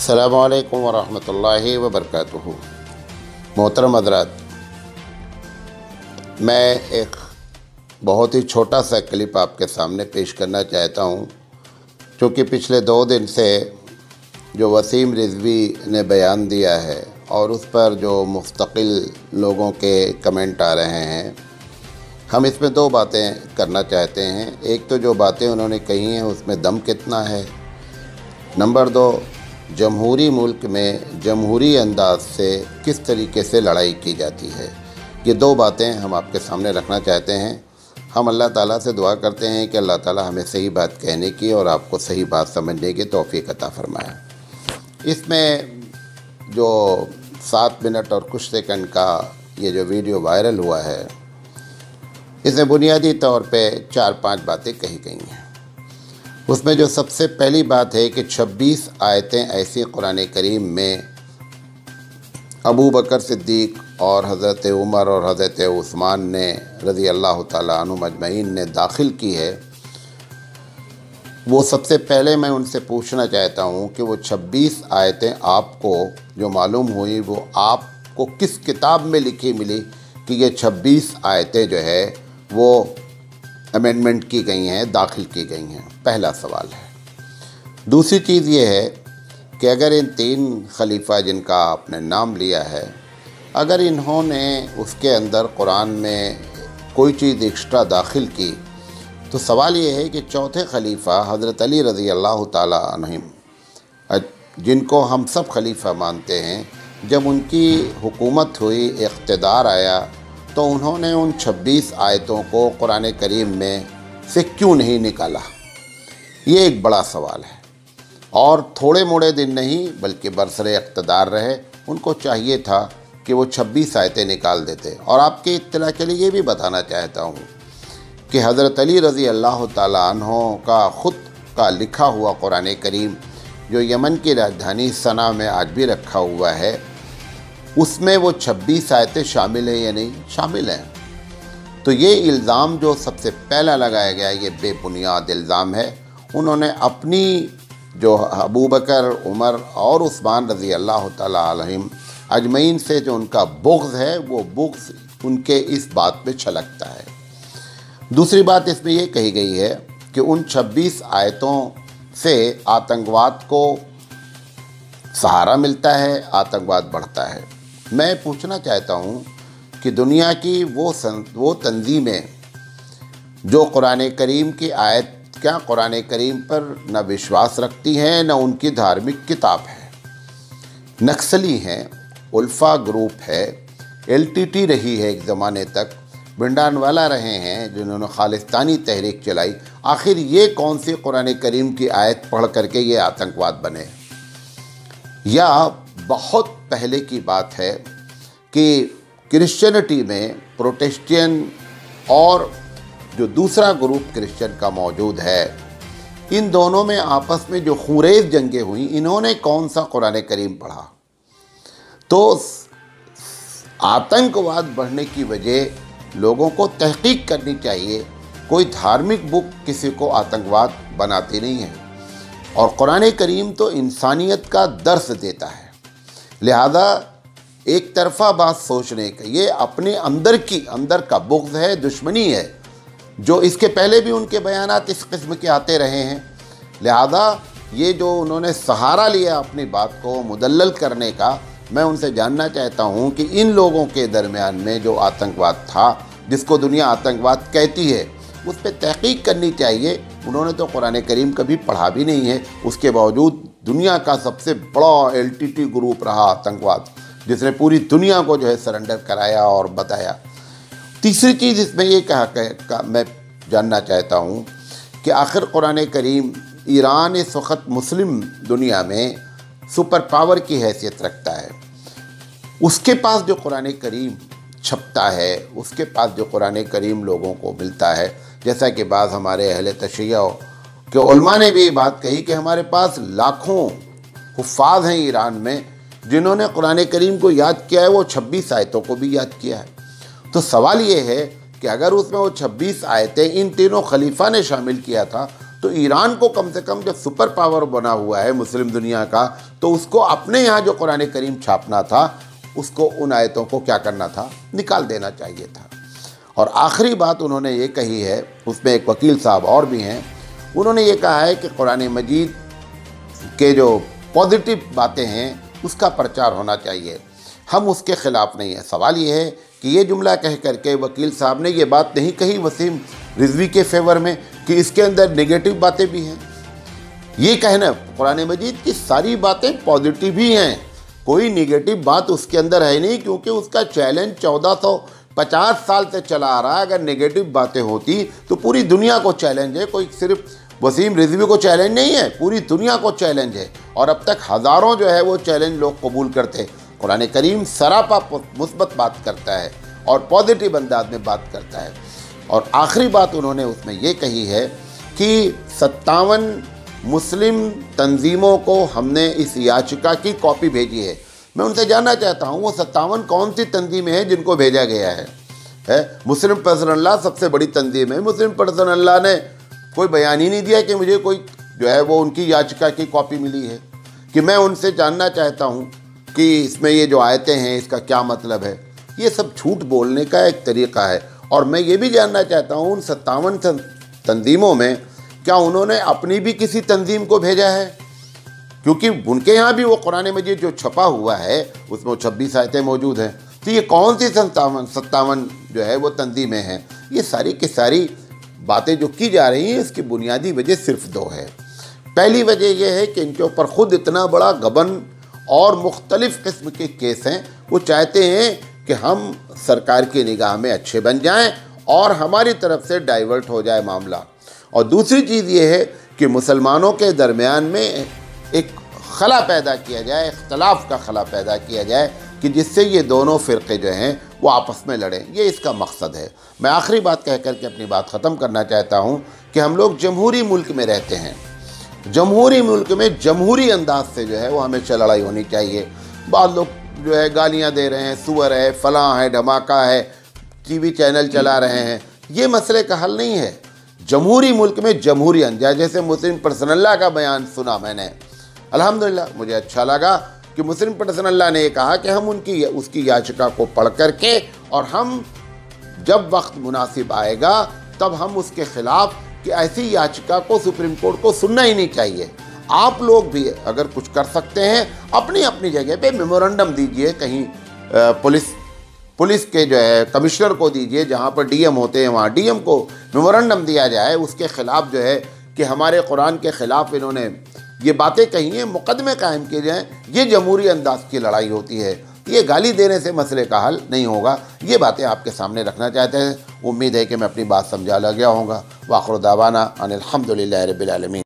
अस्सलामु अलैकुम वरहमतुल्लाहि वबरकातुहू। मोहतरम हज़रात, मैं एक बहुत ही छोटा सा क्लिप आपके सामने पेश करना चाहता हूँ, क्योंकि पिछले 2 दिन से जो वसीम रिजवी ने बयान दिया है और उस पर जो मुस्तकिल लोगों के कमेंट आ रहे हैं, हम इसमें 2 बातें करना चाहते हैं। एक तो जो बातें उन्होंने कही हैं उसमें दम कितना है, नंबर 2 जमहूरी मुल्क में जमहूरी अंदाज से किस तरीके से लड़ाई की जाती है। ये 2 बातें हम आपके सामने रखना चाहते हैं। हम अल्लाह ताला से दुआ करते हैं कि अल्लाह ताला हमें सही बात कहने की और आपको सही बात समझने की तौफीक अता फरमाए। इसमें जो 7 मिनट और कुछ सेकंड का ये जो वीडियो वायरल हुआ है, इसमें बुनियादी तौर पे 4-5 बातें कही गई हैं। उसमें जो सबसे पहली बात है कि 26 आयतें ऐसी कुरान करीम में अबू बकर सिद्दीक और हज़रत उमर और हज़रत उस्मान ने रज़ी अल्लाह ताला अन्हुम अजमईन ने दाखिल की है। वो सबसे पहले मैं उनसे पूछना चाहता हूँ कि वो 26 आयतें आपको जो मालूम हुई वो आपको किस किताब में लिखी मिली कि ये 26 आयतें जो है वो अमेंडमेंट की गई हैं, दाखिल की गई हैं। पहला सवाल है। दूसरी चीज़ ये है कि अगर इन 3 खलीफा जिनका आपने नाम लिया है, अगर इन्होंने उसके अंदर कुरान में कोई चीज़ एक्स्ट्रा दाखिल की, तो सवाल ये है कि चौथे खलीफा हज़रत अली रज़ी अल्लाह ताला अन्हुम, जिनको हम सब खलीफा मानते हैं, जब उनकी हुकूमत हुई, इक़्तिदार आया, तो उन्होंने उन 26 आयतों को कुरान करीम में से क्यों नहीं निकाला? ये एक बड़ा सवाल है। और थोड़े मोड़े दिन नहीं बल्कि बरसरे इक़्तिदार रहे, उनको चाहिए था कि वो 26 आयतें निकाल देते। और आपके इत्तला के लिए ये भी बताना चाहता हूँ कि हज़रत अली रज़ी अल्लाह ताला अन्हो का ख़ुद का लिखा हुआ कुरान करीम जो यमन की राजधानी सना में आज भी रखा हुआ है, उसमें वो 26 आयतें शामिल हैं या नहीं? शामिल हैं। तो ये इल्ज़ाम जो सबसे पहला लगाया गया, ये बेबुनियाद इल्ज़ाम है। उन्होंने अपनी जो अबू बकर, उमर और उस्मान रज़ी अल्लाह ताला अलैहिम अजमईन से जो उनका बुग़्ज़ है, वो बुग़्ज़ उनके इस बात पे छलकता है। दूसरी बात इसमें ये कही गई है कि उन 26 आयतों से आतंकवाद को सहारा मिलता है, आतंकवाद बढ़ता है। मैं पूछना चाहता हूँ कि दुनिया की वो तंजीमें जो कुरान करीम की आयत, क्या कुरान करीम पर न विश्वास रखती हैं, न उनकी धार्मिक किताब है, नक्सली हैं, उल्फा ग्रुप है, LTT रही है एक ज़माने तक, भिंडानवाला रहे हैं जिन्होंने खालिस्तानी तहरीक चलाई, आखिर ये कौन सी कुरान करीम की आयत पढ़ करके ये आतंकवाद बने? या बहुत पहले की बात है कि क्रिश्चियनिटी में प्रोटेस्टेंट और जो दूसरा ग्रुप क्रिश्चियन का मौजूद है, इन दोनों में आपस में जो खुरेज जंगें हुई, इन्होंने कौन सा कुरान करीम पढ़ा? तो आतंकवाद बढ़ने की वजह लोगों को तहकीक करनी चाहिए। कोई धार्मिक बुक किसी को आतंकवाद बनाती नहीं है, और कुरान करीम तो इंसानियत का दर्स देता है। लिहाजा एक तरफा बात सोचने का, ये अपने अंदर का बुग़्ज़ है, दुश्मनी है, जो इसके पहले भी उनके बयानात इस किस्म के आते रहे हैं। लिहाजा ये जो उन्होंने सहारा लिया अपनी बात को मुदल्लल करने का, मैं उनसे जानना चाहता हूँ कि इन लोगों के दरमियान में जो आतंकवाद था, जिसको दुनिया आतंकवाद कहती है, उस पर तहकीक करनी चाहिए। उन्होंने तो कुरान करीम कभी पढ़ा भी नहीं है, उसके बावजूद दुनिया का सबसे बड़ा LTT ग्रुप रहा आतंकवाद, जिसने पूरी दुनिया को जो है सरेंडर कराया और बताया। तीसरी चीज़ इसमें ये मैं जानना चाहता हूँ कि आखिर कुरान करीम, ईरान इस वक्त मुस्लिम दुनिया में सुपर पावर की हैसियत रखता है, उसके पास जो कुरान करीम छपता है, उसके पास जो कुरान करीम लोगों को मिलता है, जैसा कि बाद हमारे अहले तशय्यो के उलमा ने भी बात कही कि हमारे पास लाखों हुफ़ाज़ हैं ईरान में जिन्होंने कुरान करीम को याद किया है, वो 26 आयतों को भी याद किया है। तो सवाल ये है कि अगर उसमें वो 26 आयतें इन तीनों खलीफा ने शामिल किया था, तो ईरान को कम से कम जब सुपर पावर बना हुआ है मुस्लिम दुनिया का, तो उसको अपने यहाँ जो कुरान करीम छापना था उसको उन आयतों को क्या करना था, निकाल देना चाहिए था। और आखिरी बात उन्होंने ये कही है, उसमें एक वकील साहब और भी हैं, उन्होंने ये कहा है कि कुरान मजीद के जो पॉजिटिव बातें हैं उसका प्रचार होना चाहिए, हम उसके ख़िलाफ़ नहीं है। सवाल ये है कि ये जुमला कह करके वकील साहब ने ये बात नहीं कही वसीम रिजवी के फेवर में कि इसके अंदर नेगेटिव बातें भी हैं। ये कहना कुरान मजीद की सारी बातें पॉजिटिव ही हैं, कोई नेगेटिव बात उसके अंदर है नहीं, क्योंकि उसका चैलेंज 1450 साल से चला आ रहा है। अगर नेगेटिव बातें होती तो पूरी दुनिया को चैलेंज है, कोई सिर्फ वसीम रिजवी को चैलेंज नहीं है, पूरी दुनिया को चैलेंज है। और अब तक हज़ारों जो है वो चैलेंज लोग कबूल करते। कुरान करीम सरापा मुस्बत बात करता है और पॉजिटिव अंदाज में बात करता है। और आखिरी बात उन्होंने उसमें ये कही है कि 57 मुस्लिम तंजीमों को हमने इस याचिका की कॉपी भेजी है। मैं उनसे जानना चाहता हूँ वो 57 कौन सी तंजीमें हैं जिनको भेजा गया है? मुस्लिम पर्सनल सबसे बड़ी तंजीम है। मुस्लिम पर्सनल ने कोई बयान ही नहीं दिया कि मुझे कोई जो है वो उनकी याचिका की कॉपी मिली है। कि मैं उनसे जानना चाहता हूँ कि इसमें ये जो आयतें हैं इसका क्या मतलब है। ये सब झूठ बोलने का एक तरीक़ा है। और मैं ये भी जानना चाहता हूँ उन 57 तंजीमों में क्या उन्होंने अपनी भी किसी तंजीम को भेजा है? क्योंकि उनके यहाँ भी वो कुरान मजीद जो छपा हुआ है उसमें 26 आयतें मौजूद हैं। तो ये कौन सी 57 जो है वो तंजीमें हैं? ये सारी की सारी बातें जो की जा रही हैं इसकी बुनियादी वजह सिर्फ 2 है। पहली वजह यह है कि इनके ऊपर ख़ुद इतना बड़ा गबन और मुख्तलिफ़ किस्म के केस हैं। वो चाहते हैं कि हम सरकार की निगाह में अच्छे बन जाएं और हमारी तरफ से डाइवर्ट हो जाए मामला। और दूसरी चीज़ ये है कि मुसलमानों के दरमियान में एक खला पैदा किया जाए, इख्तलाफ का खला पैदा किया जाए कि जिससे ये दोनों फ़िरक़े जो हैं वो आपस में लड़ें। ये इसका मकसद है। मैं आखिरी बात कह कर के अपनी बात ख़त्म करना चाहता हूँ कि हम लोग जमहूरी मुल्क में रहते हैं। जमहूरी मुल्क में जमहूरी अंदाज से जो है वो हमेशा लड़ाई होनी चाहिए। बाद लोग जो है गालियाँ दे रहे हैं, सुअर है, फलां है, धमाका है, टीवी चैनल चला रहे हैं, ये मसले का हल नहीं है। जमहूरी मुल्क में जमहूरी अंदाज, जैसे मुस्लिम पर्सनल का बयान सुना मैंने, अल्हम्दुलिल्लाह मुझे अच्छा लगा कि मुस्लिम पर्सनल ने कहा कि हम उसकी याचिका को पढ़ करके और हम जब वक्त मुनासिब आएगा तब हम उसके ख़िलाफ़ कि ऐसी याचिका को सुप्रीम कोर्ट को सुनना ही नहीं चाहिए। आप लोग भी अगर कुछ कर सकते हैं अपनी अपनी जगह पे मेमोरेंडम दीजिए, कहीं पुलिस के जो है कमिश्नर को दीजिए, जहाँ पर डीएम होते हैं वहाँ डीएम को मेमोरेंडम दिया जाए, उसके ख़िलाफ़ जो है कि हमारे कुरान के ख़िलाफ़ इन्होंने ये बातें कही हैं, मुकदमे कायम किए जाएँ। ये जमहूरी अंदाज की लड़ाई होती है। ये गाली देने से मसले का हल नहीं होगा। ये बातें आपके सामने रखना चाहते हैं। उम्मीद है कि मैं अपनी बात समझा लग गया होगा। वाखिर दावाना अनिल हम्दुलिल्लाहि रब्बिल आलमीन।